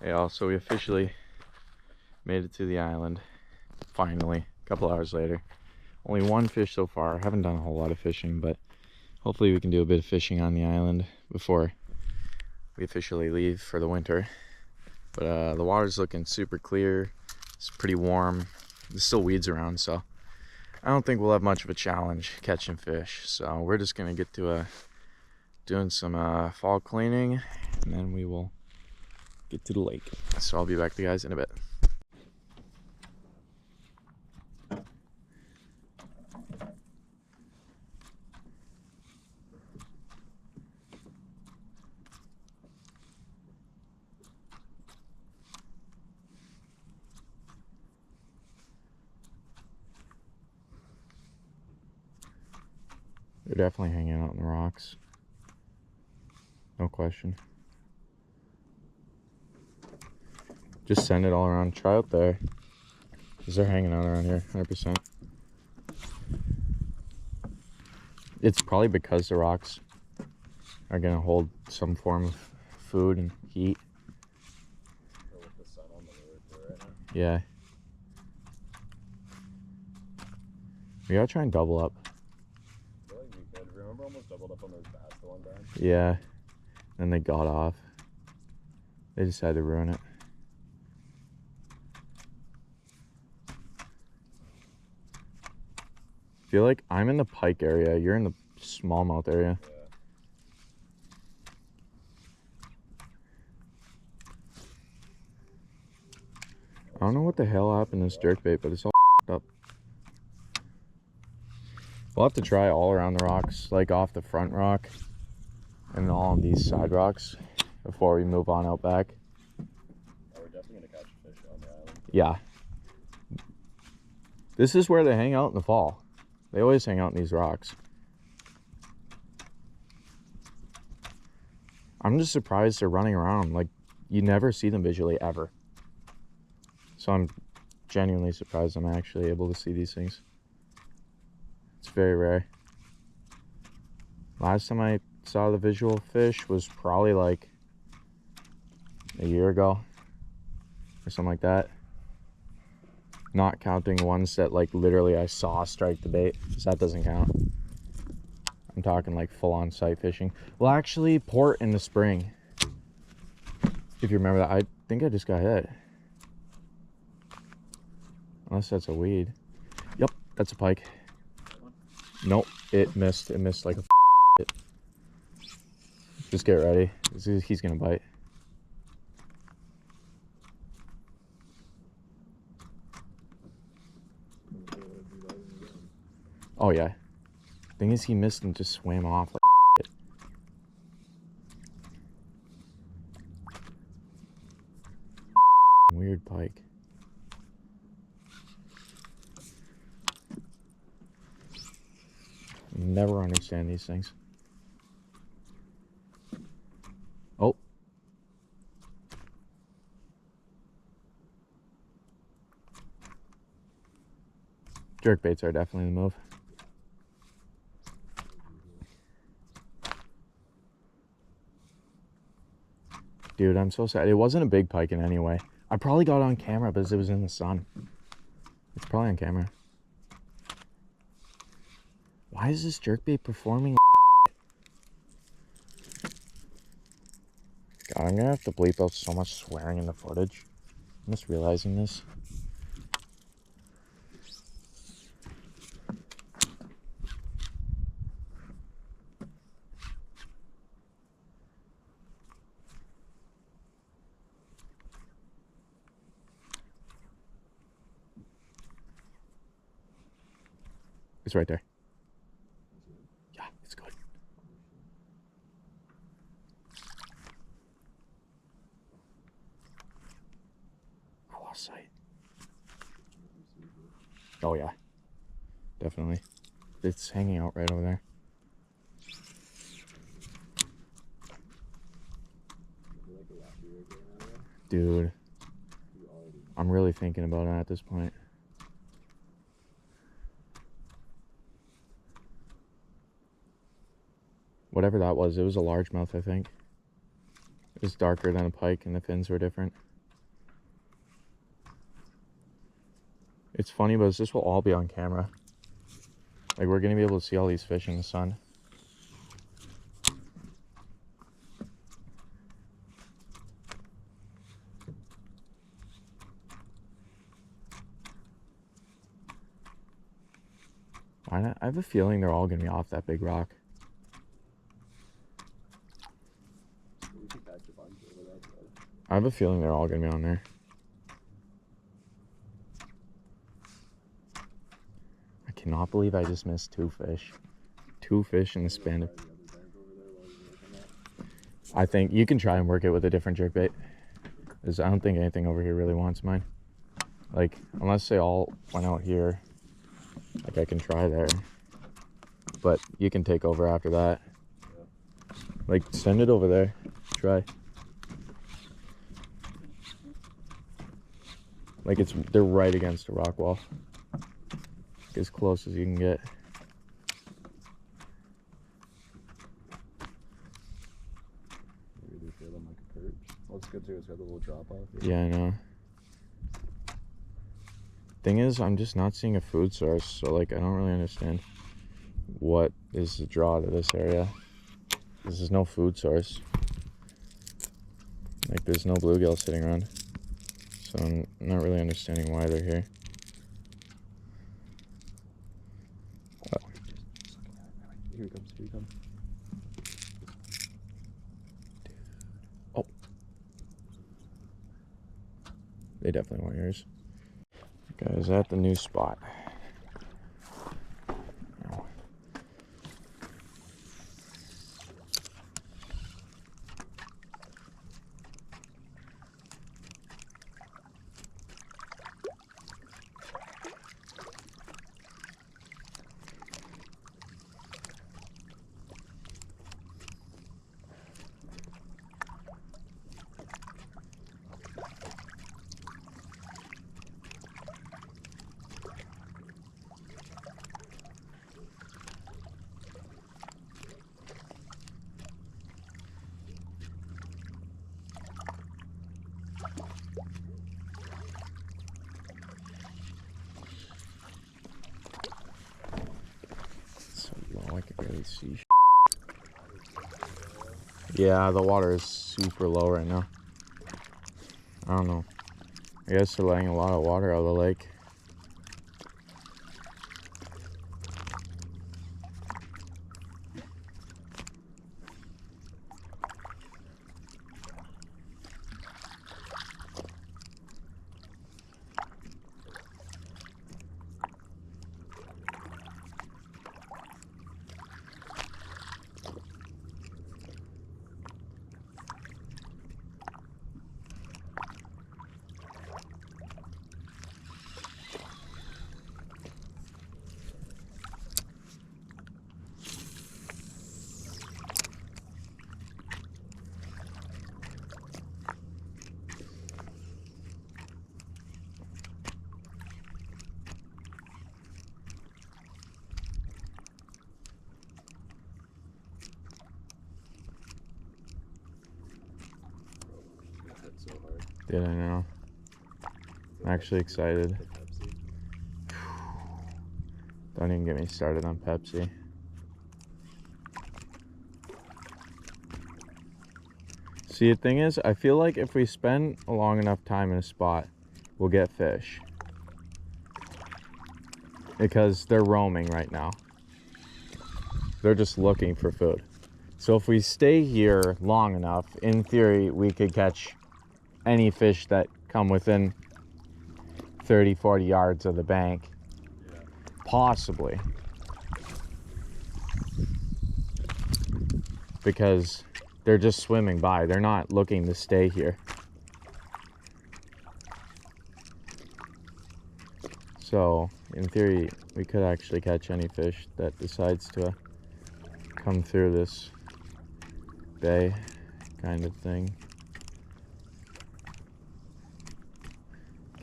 Hey all, so we officially made it to the island, finally, a couple hours later. Only one fish so far. Haven't done a whole lot of fishing, but hopefully we can do a bit of fishing on the island before we officially leave for the winter. But the water's looking super clear. It's pretty warm. There's still weeds around, so I don't think we'll have much of a challenge catching fish. So we're just gonna get to doing some fall cleaning, and then we will get to the lake. So I'll be back to you guys in a bit. They're definitely hanging out in the rocks. No question. Just send it all around. Try out there. Because they're hanging out around here, 100%. It's probably because the rocks are going to hold some form of food and heat. Or with the sun on the river right now. Yeah. We gotta try and double up. I feel like we could. Remember almost doubled up on those bass the one time? Yeah. Then they got off. They decided to ruin it. I feel like I'm in the pike area. You're in the smallmouth area. Yeah. I don't know what the hell happened to this jerkbait, but it's all up. We'll have to try all around the rocks, like off the front rock and all of these side rocks before we move on out back. Oh, we're definitely gonna catch fish on the island. Yeah. This is where they hang out in the fall. They always hang out in these rocks. I'm just surprised they're running around. Like, you never see them visually ever. So I'm genuinely surprised I'm actually able to see these things. It's very rare. Last time I saw the visual fish was probably like a year ago or something like that. Not counting ones that like literally I saw strike the bait, because that doesn't count. I'm talking like full-on sight fishing. Well, actually, port in the spring. If you remember that, I think I just got hit. Unless that's a weed. Yep, that's a pike. Nope, it missed. It missed like a hit. Just get ready. He's gonna bite. Oh yeah. Thing is, he missed and just swam off like shit. Weird pike. Never understand these things. Oh. Jerkbaits are definitely the move. Dude, I'm so sad. It wasn't a big pike in any way. I probably got it on camera because it was in the sun. It's probably on camera. Why is this jerkbait performing? God, I'm gonna have to bleep out so much swearing in the footage. I'm just realizing this. It's right there. Yeah, it's good. I lost sight. Oh yeah, definitely. It's hanging out right over there. Dude, I'm really thinking about it at this point. Whatever that was, it was a largemouth, I think. It was darker than a pike and the fins were different. It's funny, but this will all be on camera. Like, we're gonna be able to see all these fish in the sun. Why not? I have a feeling they're all gonna be off that big rock. We could catch a bunch over that, though. I have a feeling they're all gonna be on there. I cannot believe I just missed 2 fish. 2 fish in the span of... I think you can try and work it with a different jerkbait. Because I don't think anything over here really wants mine. Like, unless they all went out here. Like, I can try there. But you can take over after that. Like, send it over there. Try. Like, they're right against a rock wall. As close as you can get. Maybe they feel them like a perch. Well, it's good too. It's got the little drop off. Yeah, I know. Thing is, I'm just not seeing a food source, so like I don't really understand what is the draw to this area. This is no food source. Like, there's no bluegill sitting around, so I'm not really understanding why they're here. Here he comes. Here he comes. Oh, they definitely want yours. Guys, at the new spot. So low, I can barely see. Yeah, the water is super low right now. I don't know. I guess they're letting a lot of water out of the lake. So hard. Did I know? I'm actually excited. The Pepsi. Don't even get me started on Pepsi. See, the thing is, I feel like if we spend a long enough time in a spot, we'll get fish. Because they're roaming right now. They're just looking for food. So if we stay here long enough, in theory, we could catch any fish that come within 30, 40 yards of the bank. Yeah. Possibly. Because they're just swimming by. They're not looking to stay here. So, in theory, we could actually catch any fish that decides to come through this bay kind of thing.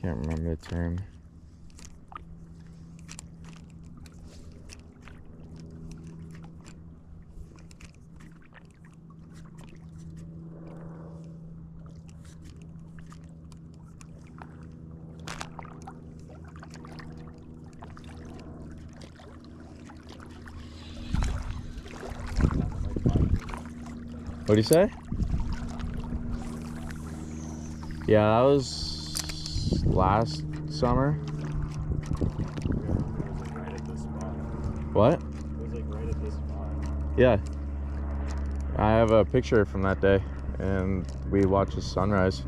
Can't remember the term. What'd you say? Yeah, that was last summer. Right at this spot. What? It was like right at this spot. Yeah. I have a picture from that day, and we watched the sunrise.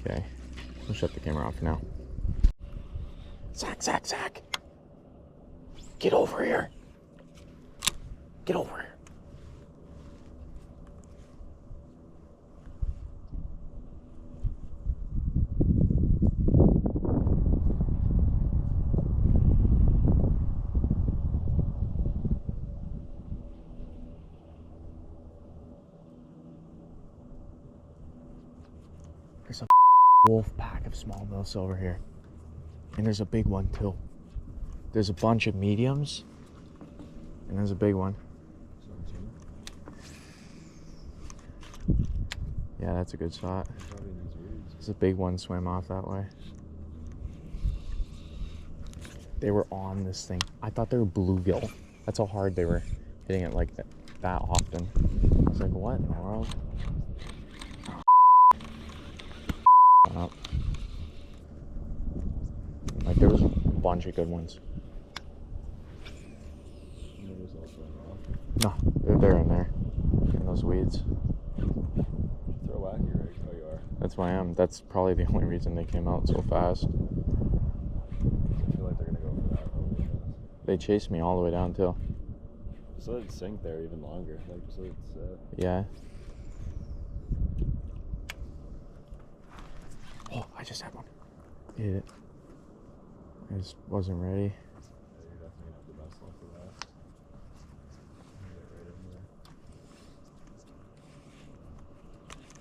Okay, I'll shut the camera off now. Zach! Get over here! Get over here! There's a wolf pack of smallmouths over here. And there's a big one too. There's a bunch of mediums. And there's a big one. Yeah, that's a good shot. There's a big one swam off that way. They were on this thing. I thought they were bluegill. That's how hard they were hitting it like that often. I was like, what in the world? Up. Like there was a bunch of good ones. No, they're in there. In those weeds. Throw a wacky rig. Oh, you are. That's why I am. That's probably the only reason they came out so fast. I feel like they're gonna go for that. They chased me all the way down too. Just let it sink there even longer. Like just let it sit. Yeah. Oh, I just had one. Hit it. I just wasn't ready. Yeah, you're definitely gonna have the best luck with that. Get right in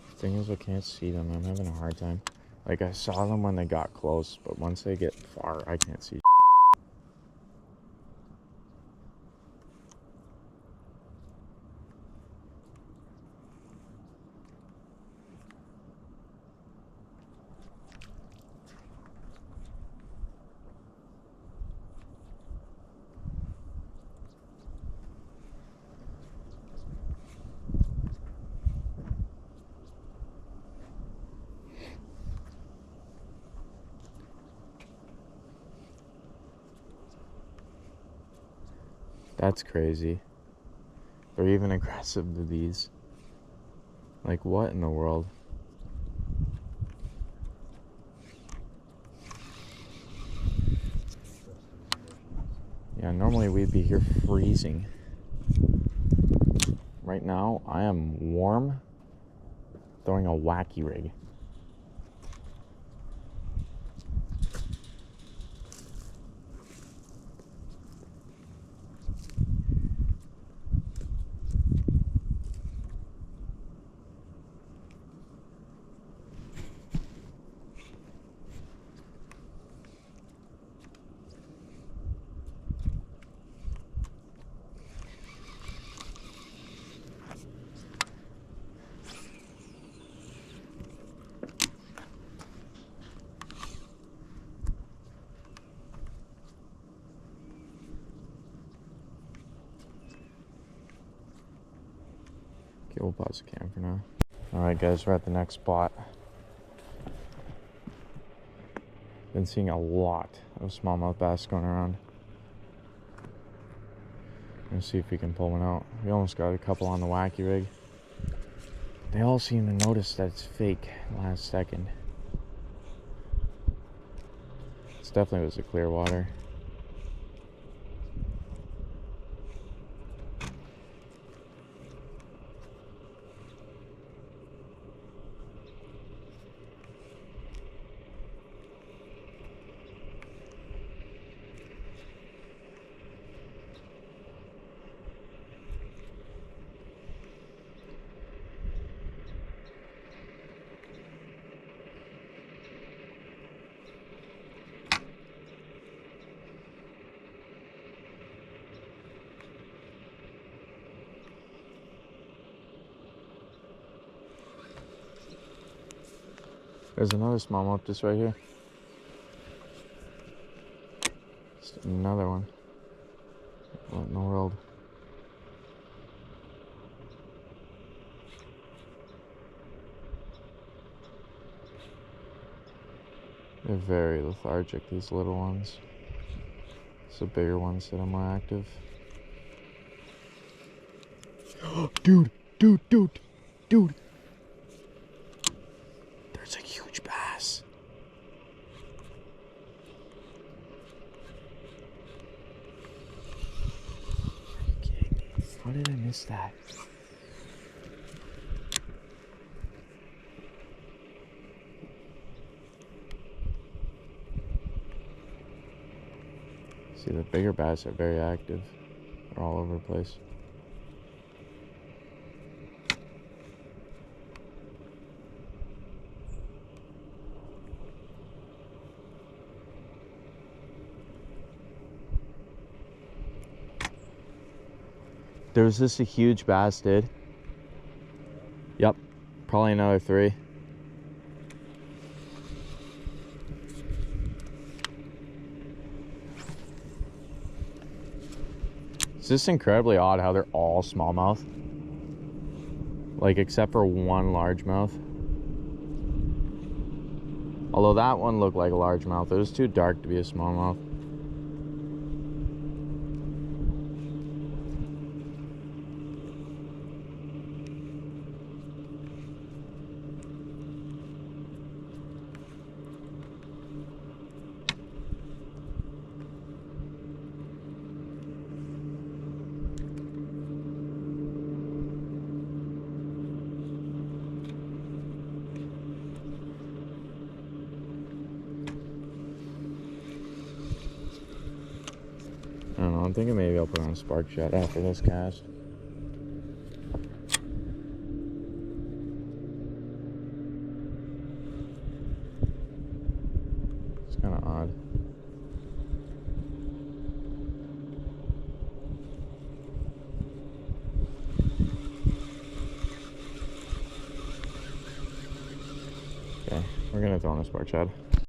there. Thing is, I can't see them. I'm having a hard time. Like I saw them when they got close, but once they get far, I can't see. That's crazy. They're even aggressive to these. Like, what in the world? Yeah, normally we'd be here freezing. Right now, I am warm, throwing a wacky rig. Okay, we'll pause the cam for now. Alright guys, we're at the next spot. Been seeing a lot of smallmouth bass going around. Let's see if we can pull one out. We almost got a couple on the wacky rig. They all seem to notice that it's fake last second. This definitely was a clear water. There's another smallmouth just right here. Just another one. What in the world? They're very lethargic, these little ones. It's the bigger ones that are more active. Dude! There's a huge bass. Are you kidding me? How did I miss that? See, the bigger bass are very active. They're all over the place. There was just a huge bass, dude. Yep, probably another 3. It's just incredibly odd how they're all smallmouth. Like, except for one largemouth. Although that one looked like a largemouth. It was too dark to be a smallmouth. I don't know, I'm thinking maybe I'll put on a spark shot after this cast. It's kind of odd. Okay, we're gonna throw on a spark shot.